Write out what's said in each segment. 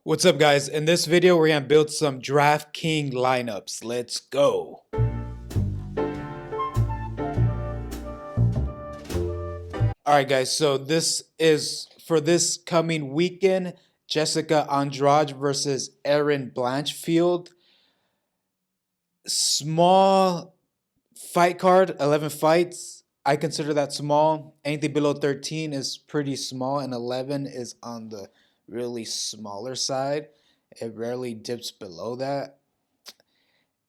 What's up, guys? In this video, we're gonna build some DraftKings lineups. Let's go. All right, guys. So this is for this coming weekend: Jessica Andrade versus Erin Blancfield. Small fight card, 11 fights. I consider that small. Anything below 13 is pretty small, and 11 is on the really smaller side. It rarely dips below that.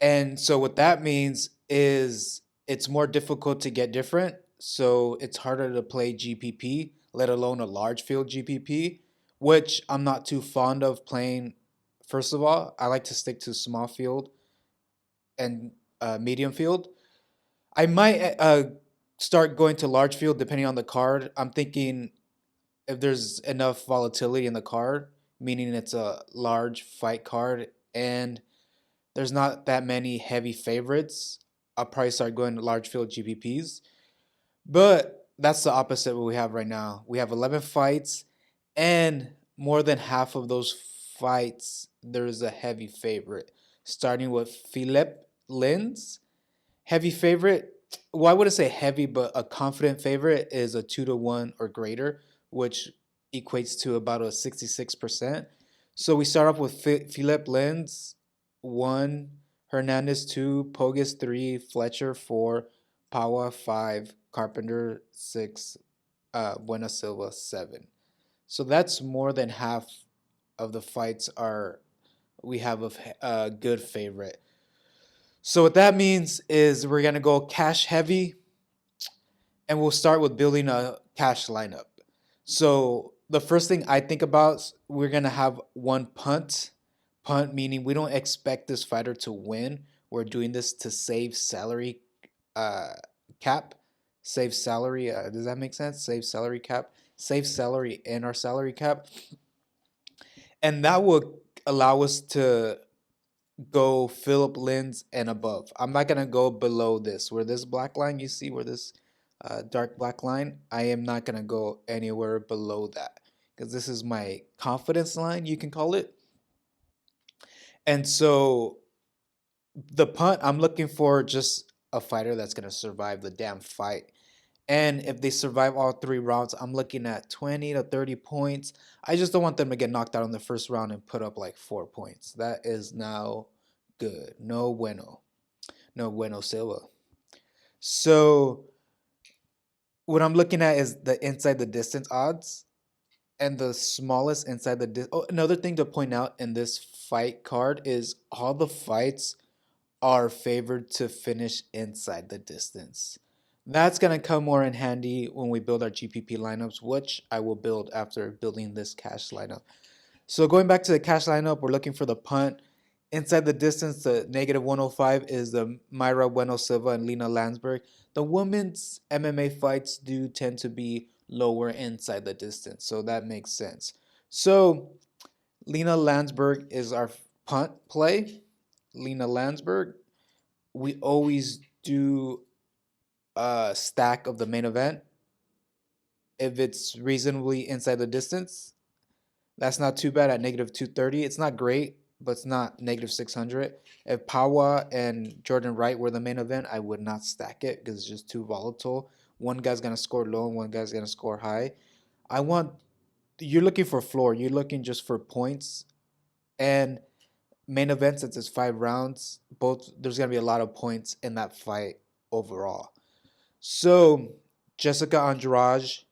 And so what that means is it's more difficult to get different. So it's harder to play GPP, let alone a large field GPP, which I'm not too fond of playing. First of all, I like to stick to small field and medium field. I might start going to large field depending on the card. I'm thinking if there's enough volatility in the card, meaning it's a large fight card and there's not that many heavy favorites, I'll probably start going to large field GPPs. But that's the opposite of what we have right now. We have 11 fights, and more than half of those fights, there's a heavy favorite. Starting with Philip Lins. Heavy favorite, well, I wouldn't say heavy, but a confident favorite is a 2-1 or greater, which equates to about a 66%. So we start off with Philip Lins, 1, Hernandez 2, Pogus 3, Fletcher 4, Pawa 5, Carpenter 6, Buena Silva 7. So that's more than half of the fights are we have a good favorite. So what that means is we're gonna go cash heavy, and we'll start with building a cash lineup. So the first thing I think about is we're gonna have one punt. Punt meaning we don't expect this fighter to win. We're doing this to save salary uh, cap, save salary. Does that make sense? Save salary cap, save salary in our salary cap, and that will allow us to go Philip Lins and above. I'm not gonna go below this. Where this black line you see, where this dark black line, I am not gonna go anywhere below that because this is my confidence line, you can call it. And so the punt, I'm looking for just a fighter that's gonna survive the damn fight. And if they survive all 3 rounds, I'm looking at 20 to 30 points. I just don't want them to get knocked out in the first round and put up like 4 points. That is now good. No bueno. No bueno Silva. So what I'm looking at is the inside the distance odds. And the smallest inside the oh, another thing to point out in this fight card is all the fights are favored to finish inside the distance. That's going to come more in handy when we build our GPP lineups, which I will build after building this cash lineup. So going back to the cash lineup, we're looking for the punt. Inside the distance, the -105 is the Mayra Bueno Silva and Lena Landsberg. The women's MMA fights do tend to be lower inside the distance, so that makes sense. So Lena Landsberg is our punt play. Lena Landsberg. We always do a stack of the main event. If it's reasonably inside the distance, that's not too bad at -230. It's not great, but it's not -600. If Pawa and Jordan Wright were the main event, I would not stack it because it's just too volatile. One guy's gonna score low and one guy's gonna score high. I want You're looking for floor. You're looking just for points. And main event, since it's 5 rounds, both there's gonna be a lot of points in that fight overall. So Jessica Andrade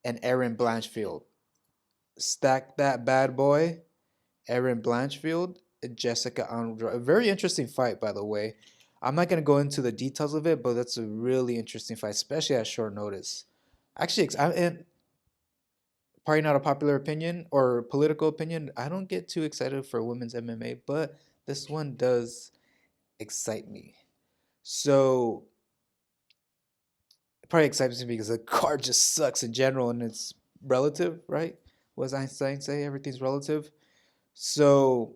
and Erin Blanchfield. Stack that bad boy. Erin Blanchfield, Jessica Andrade. A very interesting fight, by the way. I'm not going to go into the details of it, but that's a really interesting fight, especially at short notice. Actually, and probably not a popular opinion or political opinion. I don't get too excited for women's MMA, but this one does excite me. So it probably excites me because the card just sucks in general and it's relative, right? What does Einstein say? Everything's relative. So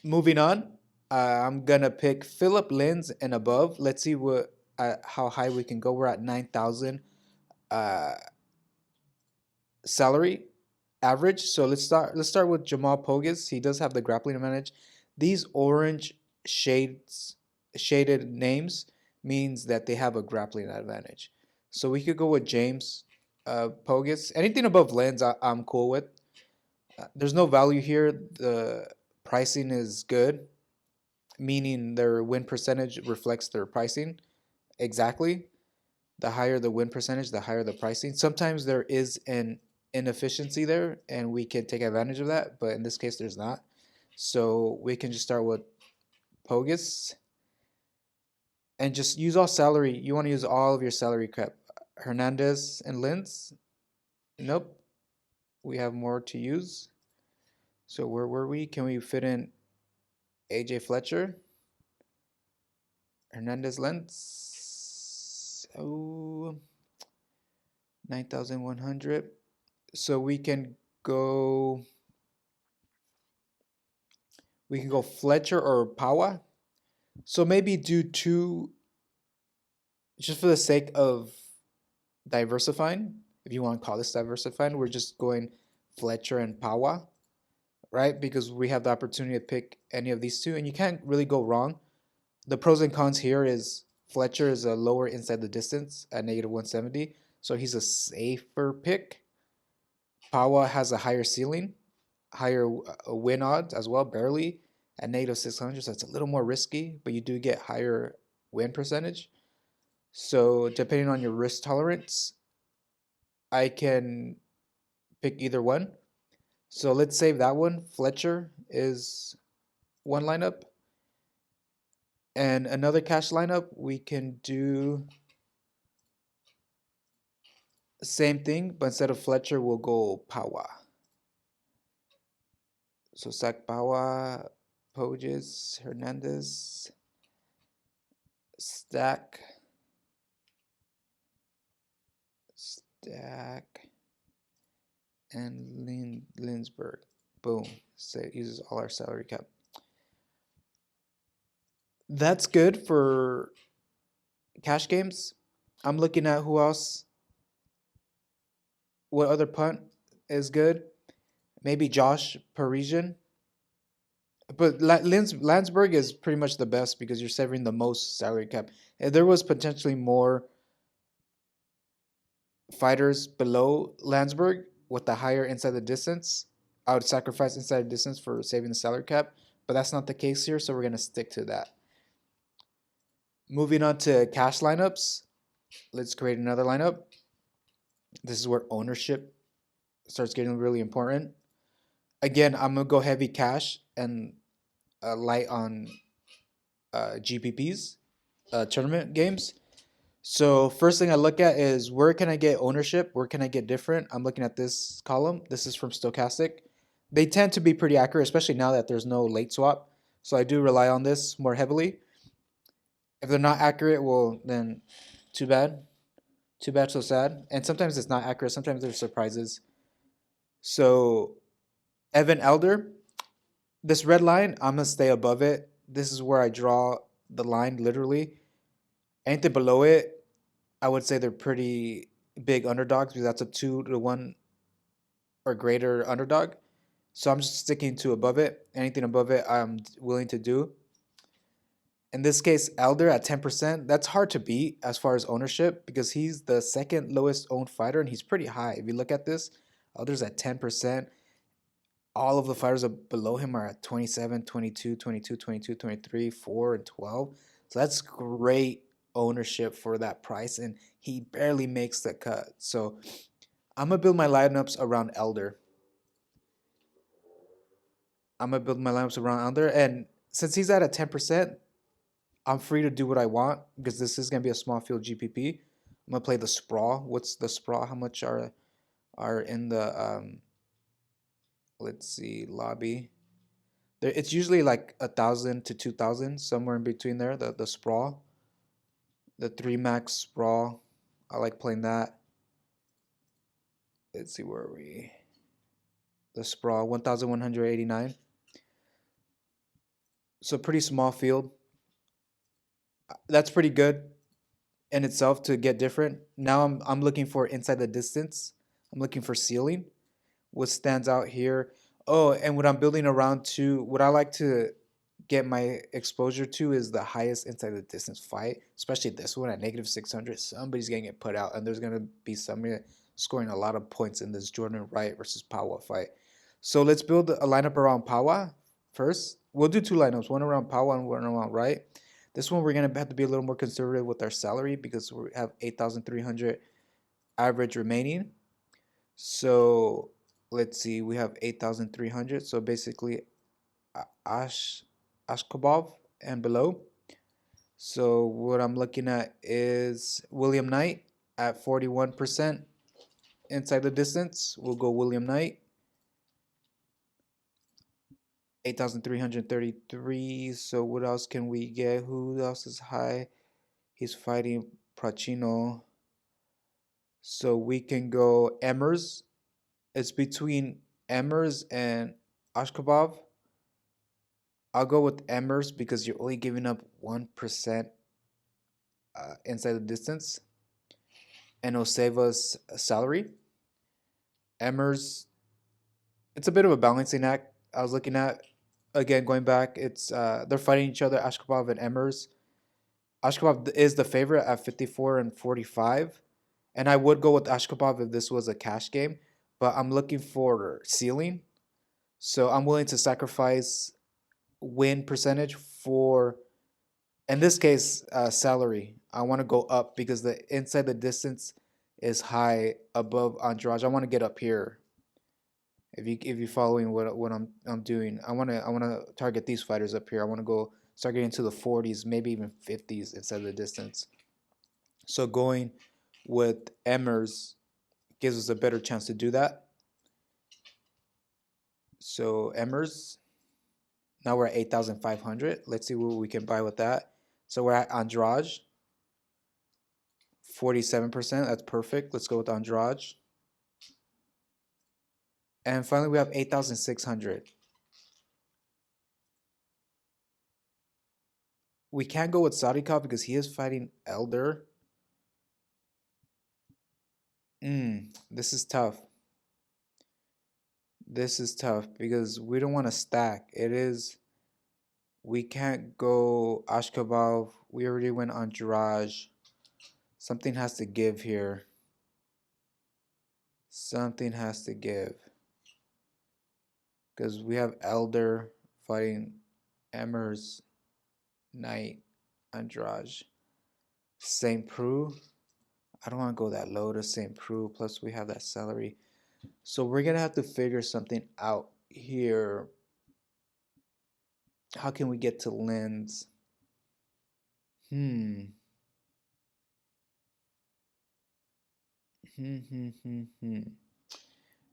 moving on, I'm gonna pick Philip Lins and above. Let's see what how high we can go. We're at 9,000 salary. average. So let's start with Jamal Pogus. He does have the grappling advantage. These orange shades shaded names means that they have a grappling advantage. So we could go with James Pogus. Anything above Lens, I'm cool with. There's no value here. The pricing is good, meaning their win percentage reflects their pricing exactly. The higher the win percentage, the higher the pricing. Sometimes there is an inefficiency there, and we can take advantage of that. But in this case, there's not. So we can just start with Pogus and just use all salary. You want to use all of your salary cap. Hernandez and Lins. Nope. We have more to use. So where were we? Can we fit in AJ Fletcher? Hernandez Lens. Oh, 9,100. So go we can go Fletcher or Pawa. So maybe do two just for the sake of diversifying. If you want to call this diversifying, we're just going Fletcher and Pawa, right? Because we have the opportunity to pick any of these two, and you can't really go wrong. The pros and cons here is Fletcher is a lower inside the distance at negative 170, so he's a safer pick. Pawa has a higher ceiling, higher win odds as well, barely at negative 600, so it's a little more risky, but you do get higher win percentage. So depending on your risk tolerance, I can pick either one. So let's save that one. Fletcher is one lineup. And another cash lineup, we can do same thing, but instead of Fletcher, we'll go Pawa. So Sack Pawa, Poges, Hernandez, Stack, and Linsberg. Boom. So it uses all our salary cap. That's good for cash games. I'm looking at who else. What other punt is good? Maybe Josh Parisian. But Landsberg is pretty much the best because you're saving the most salary cap. If there was potentially more fighters below Landsberg with the higher inside the distance, I would sacrifice inside the distance for saving the salary cap. But that's not the case here, so we're going to stick to that. Moving on to cash lineups. Let's create another lineup. This is where ownership starts getting really important. Again, I'm going to go heavy cash and light on GPPs, tournament games. So first thing I look at is where can I get ownership? Where can I get different? I'm looking at this column. This is from Stochastic. They tend to be pretty accurate, especially now that there's no late swap. So I do rely on this more heavily. If they're not accurate, well, then too bad. Too bad, so sad. And sometimes it's not accurate. Sometimes there's surprises. So Evan Elder, this red line, I'm going to stay above it. This is where I draw the line, literally. Anything below it, I would say they're pretty big underdogs because that's a 2-1 or greater underdog. So I'm just sticking to above it. Anything above it, I'm willing to do. In this case, Elder at 10%, that's hard to beat as far as ownership because he's the second lowest owned fighter and he's pretty high. If you look at this, Elder's at 10%. All of the fighters below him are at 27, 22, 22, 22, 23, 4, and 12. So that's great ownership for that price, and he barely makes the cut. So I'm going to build my lineups around Elder. And since he's at a 10%, I'm free to do what I want because this is going to be a small field GPP. I'm going to play the sprawl. What's the sprawl? How much are in the let's see, lobby? It's usually like 1,000 to 2,000, somewhere in between there. The sprawl, the 3 max sprawl. I like playing that. Let's see, where are we? The sprawl, 1,189. So pretty small field. That's pretty good in itself to get different. Now I'm looking for inside the distance. I'm looking for ceiling. What stands out here? Oh, and what I'm building around too, what I like to get my exposure to is the highest inside the distance fight, especially this one at negative 600. Somebody's going to get put out, and there's going to be somebody scoring a lot of points in this Jordan Wright versus Pawa fight. So let's build a lineup around Pawa first. We'll do two lineups, one around Pawa and one around Wright. This one, we're going to have to be a little more conservative with our salary because we have 8,300 average remaining. So let's see, we have 8,300. So basically, Ash Ashkabov and below. So what I'm looking at is William Knight at 41% inside the distance. We'll go William Knight. 8,333. So what else can we get? Who else is high? He's fighting Prachino. So we can go Emmers. It's between Emmers and Ashkabov. I'll go with Emmers because you're only giving up 1% inside the distance, and it'll save us salary. Emmers, it's a bit of a balancing act. I was looking at again going back. It's they're fighting each other, Ashkabov and Emmers. Ashkabov is the favorite at 54 and 45, and I would go with Ashkabov if this was a cash game, but I'm looking for ceiling, so I'm willing to sacrifice win percentage for, in this case, salary. I want to go up because the inside the distance is high above Andrade. I want to get up here. If you're following what I'm doing, I want to target these fighters up here. I want to go start getting to the 40s, maybe even 50s inside the distance. So going with Emmers gives us a better chance to do that. So Emmers, now we're at 8,500. Let's see what we can buy with that. So we're at Andrade, 47%. That's perfect. Let's go with Andrade. And finally, we have 8,600. We can't go with Sadikov because he is fighting Elder. This is tough. This is tough because we don't want to stack. We can't go Ashkabov. We already went Andrade. Something has to give here. Something has to give. Because we have Elder fighting Emmers, Knight, Andrade. St. Preux. I don't want to go that low to St. Preux. Plus, we have that salary. So we're going to have to figure something out here. How can we get to Lens? Hmm.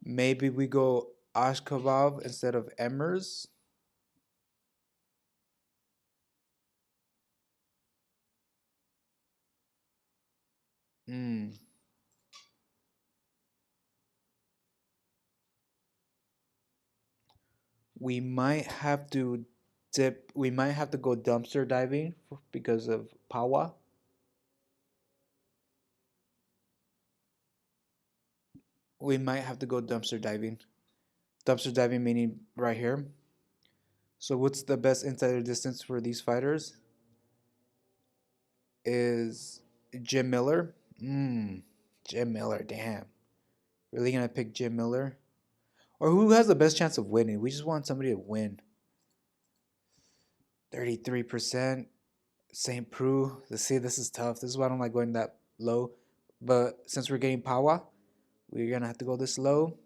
Maybe we go Ashkabov instead of Emmers. We might have to dip. We might have to go dumpster diving because of Pawa. We might have to go dumpster diving. Dumpster diving meaning right here. So what's the best insider distance for these fighters? Is Jim Miller. Jim Miller, damn. Really gonna pick Jim Miller? Or who has the best chance of winning? We just want somebody to win. 33%. St. Preux. See, this is tough. This is why I don't like going that low. But since we're getting Pawa, we're gonna have to go this low.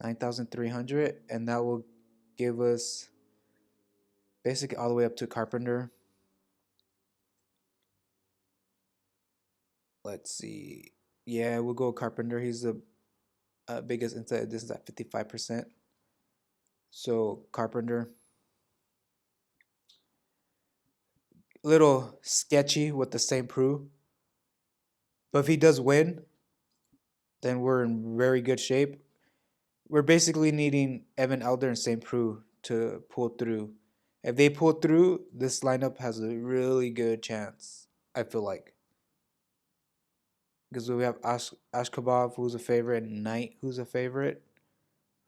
9,300, and that will give us basically all the way up to Carpenter. Let's see. Yeah, we'll go Carpenter. He's the biggest inside distance at 55%. So Carpenter. Little sketchy with the St. Preux. But if he does win, then we're in very good shape. We're basically needing Evan Elder and St. Preux to pull through. If they pull through, this lineup has a really good chance, I feel like. Because we have Ashkabov, who's a favorite, and Knight, who's a favorite.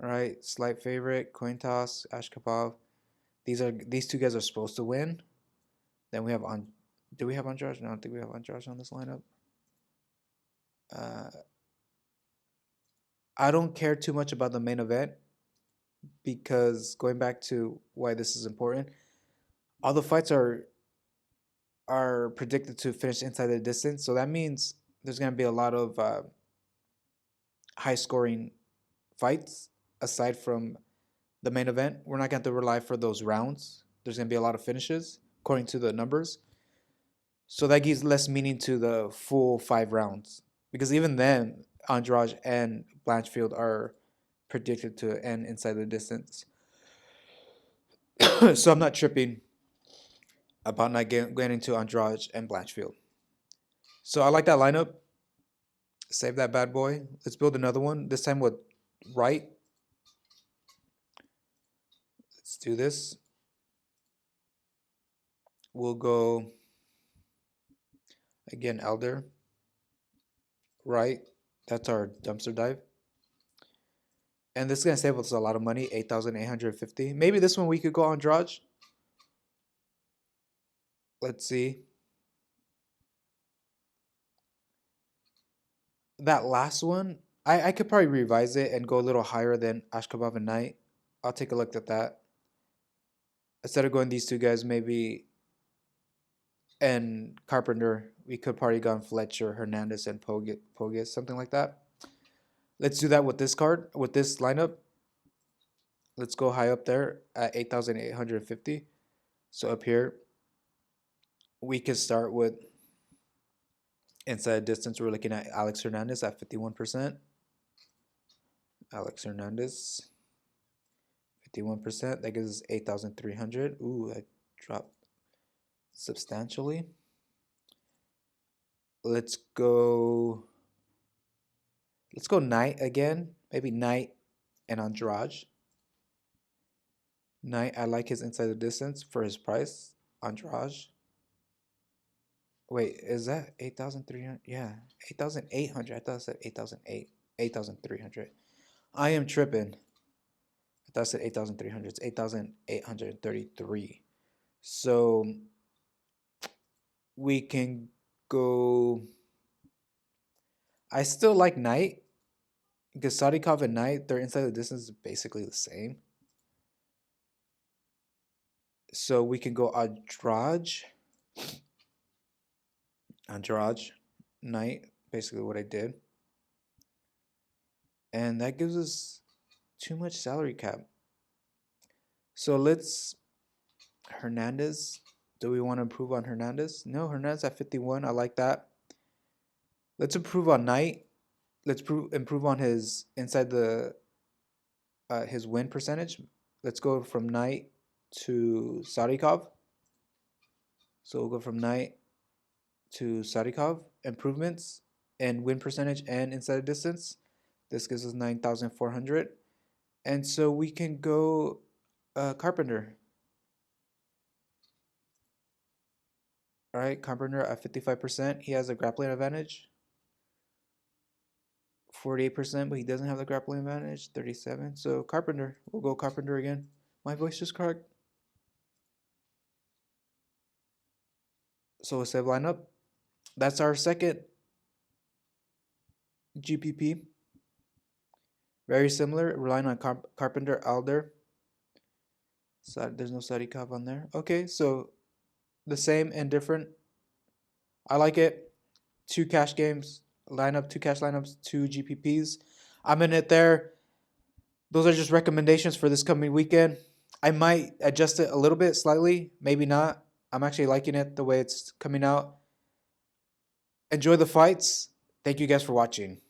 All right, slight favorite, coin toss, Ashkabov. These two guys are supposed to win. Then we have on. Do we have Andrade? No, I don't think we have Andrade on this lineup. Uh, I don't care too much about the main event because going back to why this is important, all the fights are predicted to finish inside the distance. So that means there's going to be a lot of high scoring fights aside from the main event. We're not going to have to rely for those rounds. There's going to be a lot of finishes according to the numbers. So that gives less meaning to the full 5 rounds. Because even then, Andrade and Blancfield are predicted to end inside the distance. So I'm not tripping about not getting into Andrade and Blancfield. So I like that lineup. Save that bad boy. Let's build another one. This time with right. Let's do this. We'll go again Elder. Right. That's our dumpster dive. And this is going to save us a lot of money, 8,850. Maybe this one we could go Andrade. Let's see. That last one, I could probably revise it and go a little higher than Ashkabov and Knight. I'll take a look at that. Instead of going these two guys, maybe and Carpenter, we could probably gone Fletcher, Hernandez, and Pogus, something like that. Let's do that with this card, with this lineup. Let's go high up there at 8,850. So up here, we can start with inside distance. We're looking at Alex Hernandez at 51%. Alex Hernandez, 51%. That gives us 8,300. Ooh, I dropped substantially. Let's go Knight again. Maybe Knight and Andrade. Knight, I like his inside the distance for his price. Andrade. Wait, is that 8,300? Yeah, 8,800. I thought it said 8,300. I am tripping. I thought it said 8,300. It's 8,833. So we can go. I still like Knight because Sadikov and Knight, their inside the distance is basically the same. So we can go Andrade, Knight, basically what I did. And that gives us too much salary cap. So let's Hernandez. Do we want to improve on Hernandez? No, Hernandez at 51. I like that. Let's improve on Knight. Let's improve on his inside the his win percentage. Let's go from Knight to Sadikov. So we'll go from Knight to Sadikov. Improvements and win percentage and inside distance. This gives us 9,400. And so we can go Carpenter. All right, Carpenter at 55%. He has a grappling advantage. 48%, but he doesn't have the grappling advantage. 37. So Carpenter. We'll go Carpenter again. My voice just cracked. So a save lineup. That's our second GPP. Very similar, relying on Carpenter, Alder. So there's no Sadikov on there. Okay, so the same and different. I like it. 2 cash games, lineup, 2 cash lineups, 2 GPPs. I'm in it there. Those are just recommendations for this coming weekend. I might adjust it a little bit, slightly, maybe not. I'm actually liking it the way it's coming out. Enjoy the fights. Thank you guys for watching.